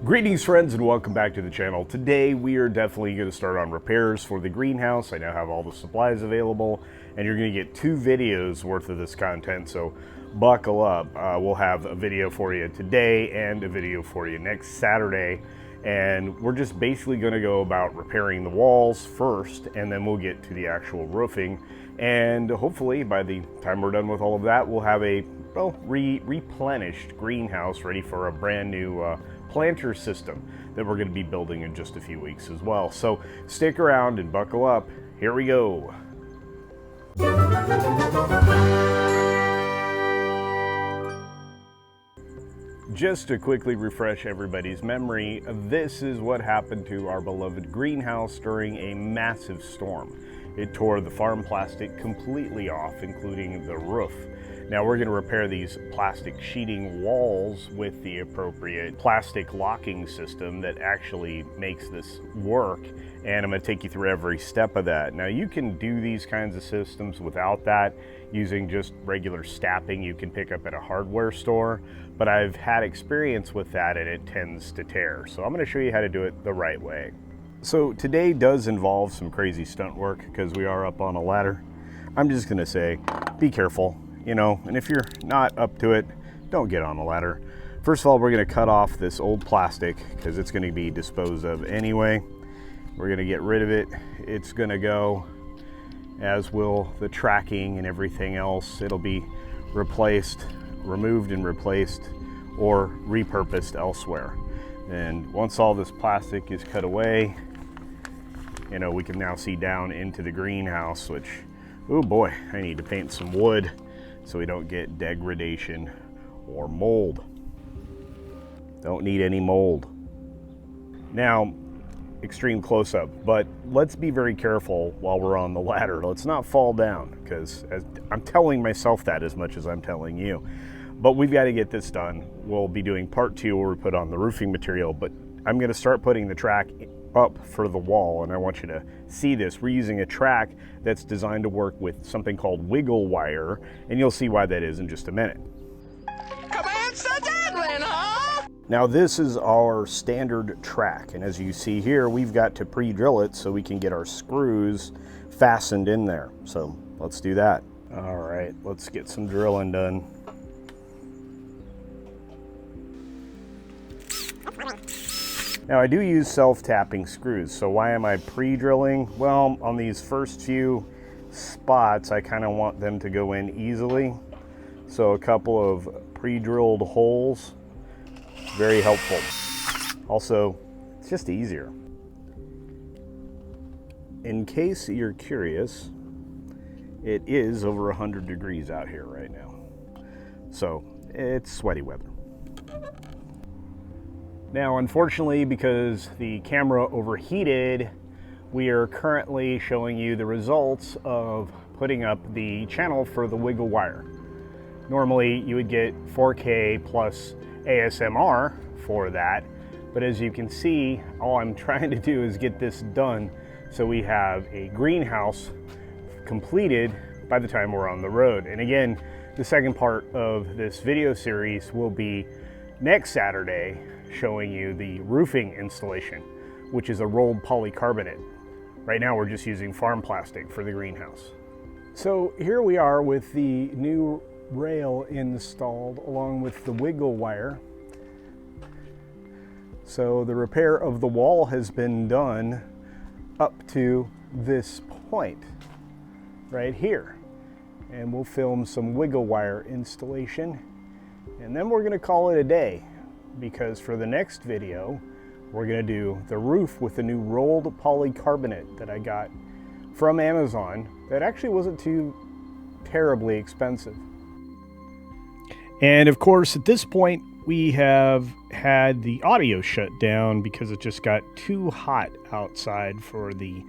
Greetings friends and welcome back to the channel. Today we are definitely going to start on repairs for the greenhouse. I now have all the supplies available and you're going to get 2 videos worth of this content, so buckle up. We'll have a video for you today and a video for you next Saturday, and we're just basically going to go about repairing the walls first, and then we'll get to the actual roofing, and hopefully by the time we're done with all of that we'll have a replenished greenhouse ready for a brand new planter system that we're going to be building in just a few weeks as well. So stick around and buckle up. Here we go. Just to quickly refresh everybody's memory, this is what happened to our beloved greenhouse during a massive storm. It tore the farm plastic completely off, including the roof. Now we're going to repair these plastic sheeting walls with the appropriate plastic locking system that actually makes this work, and I'm going to take you through every step of that. Now you can do these kinds of systems without that, using just regular stamping you can pick up at a hardware store, but I've had experience with that and it tends to tear. So I'm going to show you how to do it the right way. So today does involve some crazy stunt work because we are up on a ladder. I'm just going to say, be careful. You know, and if you're not up to it, don't get on the ladder. First of all, we're going to cut off this old plastic because it's going to be disposed of anyway. We're going to get rid of it. It's going to go, as will the tracking and everything else. It'll be replaced, removed and replaced, or repurposed elsewhere. And once all this plastic is cut away, you know, we can now see down into the greenhouse, which, oh boy, I need to paint some wood so we don't get degradation or mold. Don't need any mold. Now, extreme close-up, but let's be very careful while we're on the ladder. Let's not fall down, because I'm telling myself that as much as I'm telling you. But we've got to get this done. We'll be doing part 2 where we put on the roofing material, but I'm going to start putting the track up for the wall, and I want you to see this. We're using a track that's designed to work with something called wiggle wire, and you'll see why that is in just a minute. Command set admin, huh? Now this is our standard track, and as you see here, we've got to pre-drill it so we can get our screws fastened in there. So let's do that. All right, let's get some drilling done. Now I do use self-tapping screws, so why am I pre-drilling? Well, on these first few spots, I kind of want them to go in easily. So a couple of pre-drilled holes, very helpful. Also, it's just easier. In case you're curious, it is over 100 degrees out here right now. So it's sweaty weather. Now, unfortunately, because the camera overheated, we are currently showing you the results of putting up the channel for the wiggle wire. Normally, you would get 4K plus ASMR for that, but as you can see, all I'm trying to do is get this done so we have a greenhouse completed by the time we're on the road. And again, the second part of this video series will be next Saturday, showing you the roofing installation, which is a rolled polycarbonate. Right now we're just using farm plastic for the greenhouse. So here we are with the new rail installed along with the wiggle wire. So the repair of the wall has been done up to this point right here, and we'll film some wiggle wire installation, and then we're going to call it a day, because for the next video we're going to do the roof with the new rolled polycarbonate that I got from Amazon that actually wasn't too terribly expensive. And of course at this point we have had the audio shut down because it just got too hot outside for the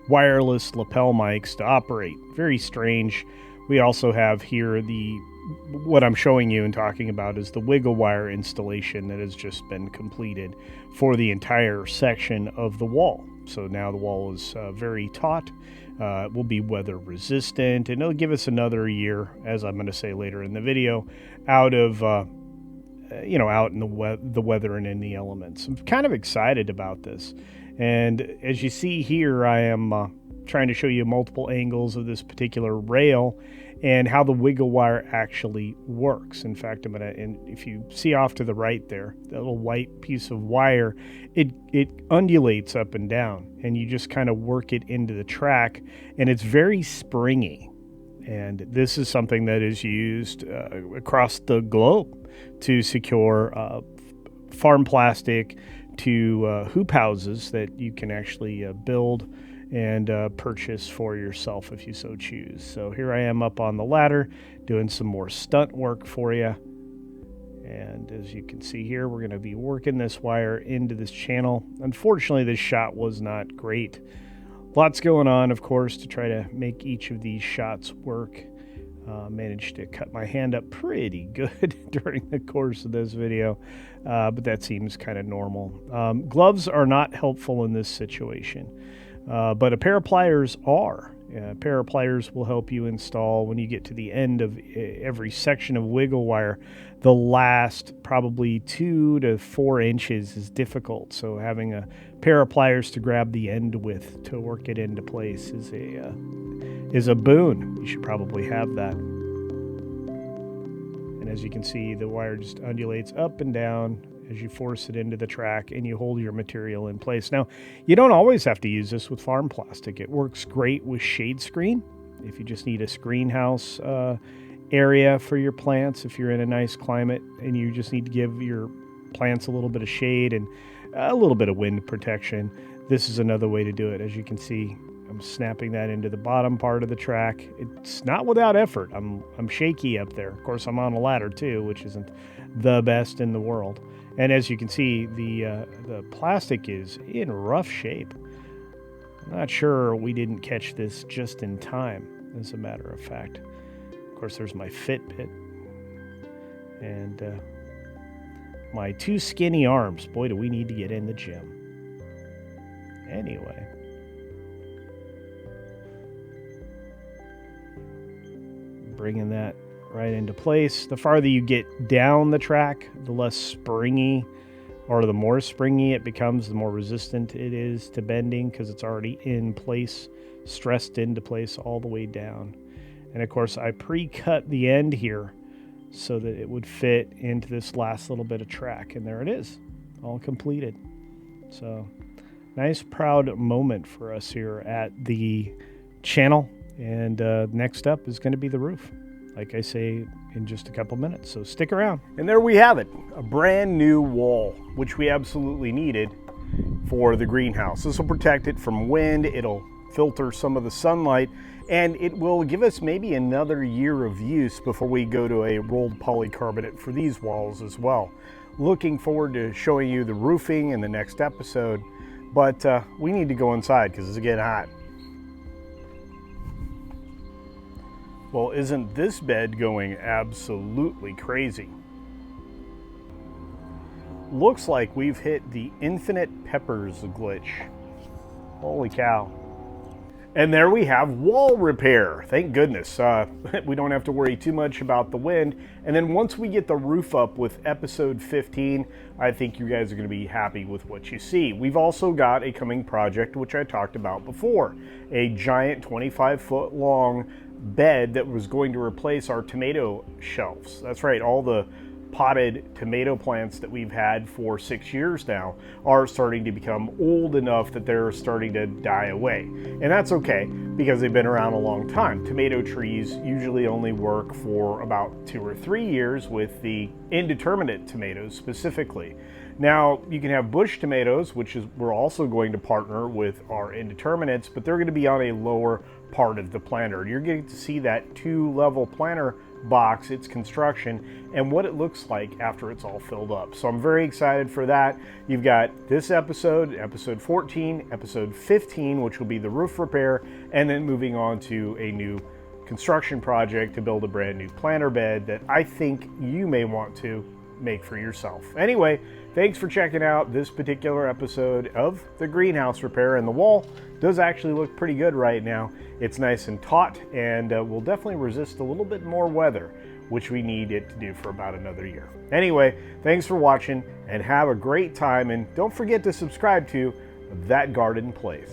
wireless lapel mics to operate. Very strange. We also have here what I'm showing you and talking about is the wiggle wire installation that has just been completed for the entire section of the wall. So now the wall is very taut, it will be weather resistant, and it'll give us another year, as I'm going to say later in the video, out of out in the weather and in the elements. I'm kind of excited about this. And as you see here, I am trying to show you multiple angles of this particular rail and how the wiggle wire actually works. In fact, and if you see off to the right there, that little white piece of wire, it undulates up and down, and you just kind of work it into the track, and it's very springy. And this is something that is used across the globe to secure farm plastic to hoop houses that you can actually build and purchase for yourself if you so choose. So here I am up on the ladder doing some more stunt work for you. And as you can see here, we're going to be working this wire into this channel. Unfortunately, this shot was not great. Lots going on, of course, to try to make each of these shots work. Managed to cut my hand up pretty good during the course of this video, but that seems kind of normal. Gloves are not helpful in this situation, but a pair of pliers are. A pair of pliers will help you install when you get to the end of every section of wiggle wire. The last probably 2 to 4 inches is difficult, so having a pair of pliers to grab the end with to work it into place is a boon. You should probably have that. And as you can see, the wire just undulates up and down as you force it into the track and you hold your material in place. Now, you don't always have to use this with farm plastic. It works great with shade screen. If you just need a screen house area for your plants, if you're in a nice climate and you just need to give your plants a little bit of shade and a little bit of wind protection, this is another way to do it. As you can see, I'm snapping that into the bottom part of the track. It's not without effort. I'm shaky up there. Of course, I'm on a ladder too, which isn't the best in the world. And as you can see, the plastic is in rough shape. I'm not sure we didn't catch this just in time, as a matter of fact. Of course, there's my Fitbit. And my 2 skinny arms. Boy, do we need to get in the gym. Anyway. Bringing that right into place. The farther you get down the track, the less springy, or the more springy it becomes, the more resistant it is to bending because it's already in place, stressed into place all the way down. And of course, I pre-cut the end here so that it would fit into this last little bit of track. And there it is, all completed. So nice, proud moment for us here at the channel. And next up is going to be the roof, like I say, in just a couple minutes. So stick around. And there we have it, a brand new wall, which we absolutely needed for the greenhouse. This will protect it from wind. It'll filter some of the sunlight, and it will give us maybe another year of use before we go to a rolled polycarbonate for these walls as well. Looking forward to showing you the roofing in the next episode, but we need to go inside because it's getting hot. Well, isn't this bed going absolutely crazy? Looks like we've hit the infinite peppers glitch. Holy cow. And there we have wall repair. Thank goodness. We don't have to worry too much about the wind. And then once we get the roof up with episode 15, I think you guys are going to be happy with what you see. We've also got a coming project, which I talked about before. A giant 25-foot long bed that was going to replace our tomato shelves. That's right, all the potted tomato plants that we've had for 6 years now are starting to become old enough that they're starting to die away. And that's okay because they've been around a long time. Tomato trees usually only work for about 2 or 3 years with the indeterminate tomatoes specifically. Now, you can have bush tomatoes, which is we're also going to partner with our indeterminates, but they're going to be on a lower part of the planter. You're getting to see that 2-level planter box, its construction, and what it looks like after it's all filled up. So I'm very excited for that. You've got this episode, episode 14, episode 15, which will be the roof repair, and then moving on to a new construction project to build a brand new planter bed that I think you may want to make for yourself. Anyway, thanks for checking out this particular episode of the greenhouse repair, and the wall does actually look pretty good right now. It's nice and taut and will definitely resist a little bit more weather which we need it to do for about another year. Anyway, thanks for watching and have a great time, and don't forget to subscribe to That Garden Place.